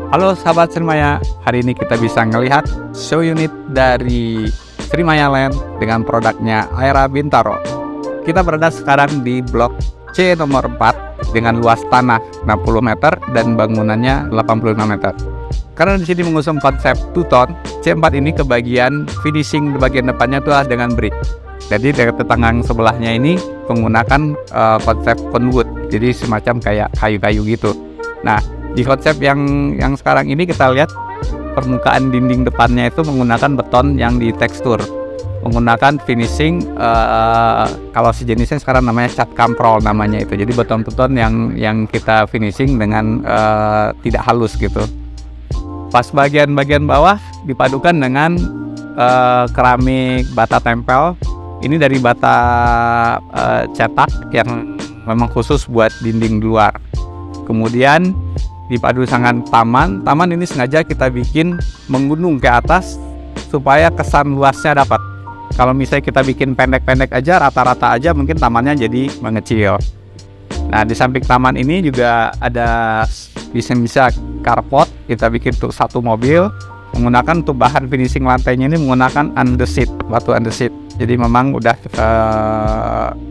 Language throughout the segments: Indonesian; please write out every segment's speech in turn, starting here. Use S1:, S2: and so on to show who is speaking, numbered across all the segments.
S1: Halo sahabat Srimaya, hari ini kita bisa melihat show unit dari Srimaya Land dengan produknya Aera Bintaro. Kita berada sekarang di blok C nomor 4 dengan luas tanah 60 meter dan bangunannya 86 meter. Karena di sini mengusung konsep two-tone, C4 ini kebagian finishing di bagian depannya itu dengan brick. Jadi dari tetangga sebelahnya ini menggunakan konsep conwood, jadi semacam kayak kayu-kayu gitu. Nah, di konsep yang sekarang ini kita lihat permukaan dinding depannya itu menggunakan beton yang ditekstur, menggunakan finishing kalau sejenisnya sekarang namanya cat kamprol namanya itu. Jadi beton-beton yang kita finishing dengan tidak halus gitu. Pas bagian bawah dipadukan dengan keramik bata tempel. Ini dari bata cetak yang memang khusus buat dinding luar. Kemudian dipadu dengan taman ini sengaja kita bikin menggunung ke atas supaya kesan luasnya dapat. Kalau misalnya kita bikin pendek-pendek aja, rata-rata aja, mungkin tamannya jadi mengecil. Nah, di samping taman ini juga ada bisa carport, kita bikin untuk satu mobil, menggunakan untuk bahan finishing lantainya ini menggunakan andesit, batu andesit. Jadi memang udah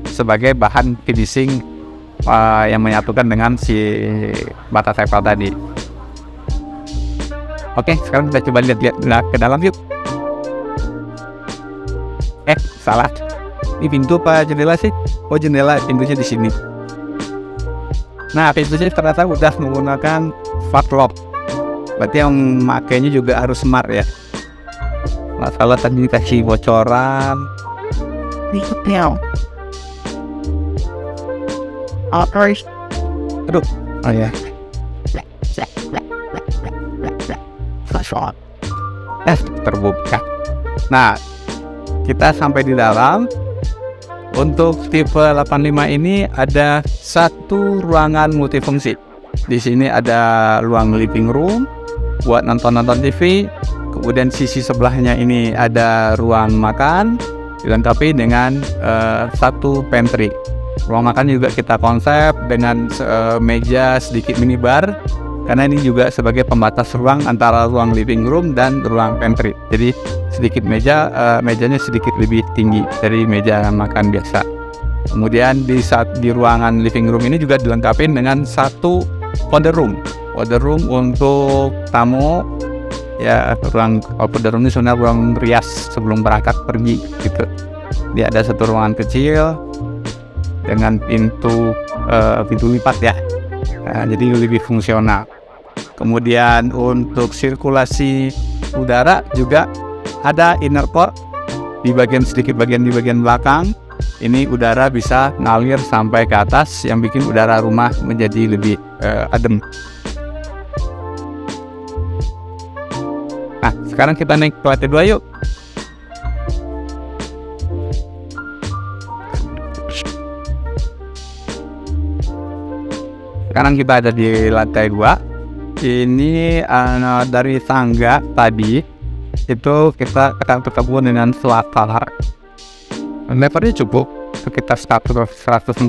S1: sebagai bahan finishing yang menyatukan dengan si bata tempel tadi. Oke, sekarang kita coba lihat ke dalam yuk. Salah. Ini pintu apa jendela sih? Oh, jendela, pintunya di sini. Nah, pintunya ternyata udah menggunakan smart lock. Berarti yang makainya juga harus smart ya. Masalah tadi dikasih bocoran. Aduh, oh ya. Terbuka. Nah, kita sampai di dalam. Untuk tipe 85 ini ada satu ruangan multifungsi. Di sini ada ruang living room buat nonton TV. Kemudian sisi sebelahnya ini ada ruang makan, dilengkapi dengan satu pantry. Ruang makan juga kita konsep dengan meja sedikit minibar, karena ini juga sebagai pembatas ruang antara ruang living room dan ruang pantry. Jadi sedikit mejanya sedikit lebih tinggi dari meja makan biasa. Kemudian di ruangan living room ini juga dilengkapi dengan satu powder room untuk tamu. Ya, ruang powder room ini sebenarnya ruang rias sebelum berangkat pergi gitu. Dia ada satu ruangan kecil dengan pintu lipat ya. Nah, jadi lebih fungsional. Kemudian untuk sirkulasi udara juga ada inner port di bagian belakang. Ini udara bisa ngalir sampai ke atas yang bikin udara rumah menjadi lebih adem. Nah, sekarang kita naik ke lantai 2 yuk. Sekarang kita ada di lantai 2. Ini dari tangga tadi itu kita akan ketemu dengan selasar. Lebarnya cukup sekitar 140.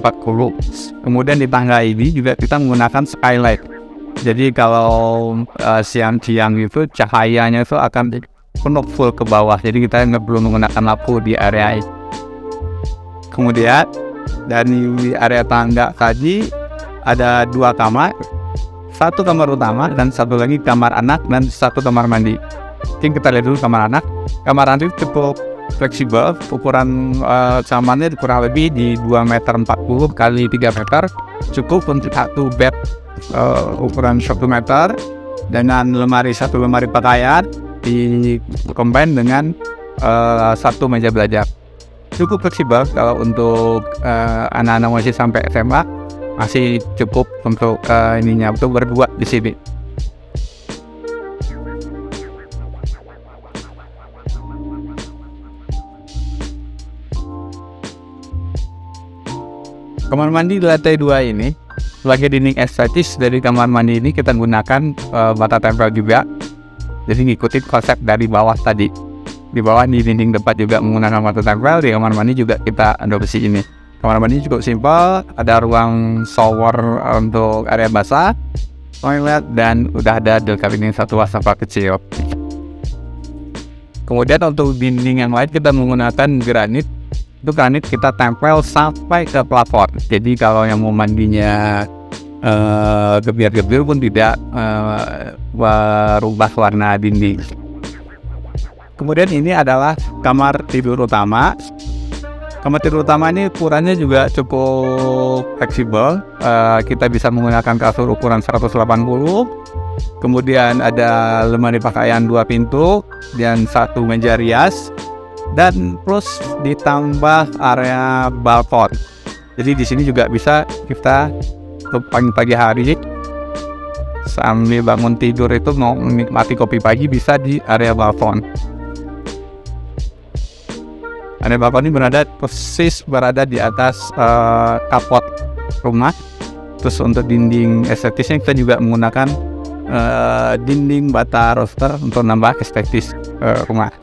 S1: Kemudian di tangga ini juga kita menggunakan skylight. Jadi kalau siang-siang itu cahayanya itu akan penuh full ke bawah. Jadi kita nggak perlu menggunakan lampu di area ini. Kemudian dari area tangga tadi ada 2 kamar, satu kamar utama dan satu lagi kamar anak dan satu kamar mandi. Mungkin kita lihat dulu kamar anak. Kamar anak itu cukup fleksibel, ukuran camannya kurang lebih di 2,40 m kali 3 meter, cukup untuk satu bed ukuran 1 meter dengan satu lemari pakaian di combine dengan satu meja belajar. Cukup fleksibel kalau untuk anak-anak masih sampai SMA, masih cukup untuk untuk berdua di sini. Kamar mandi di lantai 2 ini sebagai dinding estetis dari kamar mandi ini kita gunakan bata tempel juga. Jadi ngikutin konsep dari bawah tadi. Di bawah di dinding depan juga menggunakan bata tempel, di kamar mandi juga kita adopsi ini. Kamar mandi cukup simpel, ada ruang shower untuk area basah, toilet, dan udah ada dekat ini satu wastafel kecil. Kemudian untuk dinding yang lain kita menggunakan granit. Itu granit kita tempel sampai ke plafon. Jadi kalau yang mau mandinya gebiar-gebir pun tidak berubah warna dinding. Kemudian ini adalah kamar tidur utama. Kamar tidur utama ini ukurannya juga cukup fleksibel. Kita bisa menggunakan kasur ukuran 180. Kemudian ada lemari pakaian 2 pintu dan 1 meja rias, dan plus ditambah area balkon. Jadi di sini juga bisa kita pagi hari sambil bangun tidur itu mau menikmati kopi pagi bisa di area balkon. Area balkon ini persis berada di atas kapot rumah. Terus untuk dinding estetisnya kita juga menggunakan dinding bata roster untuk nambah estetis rumah.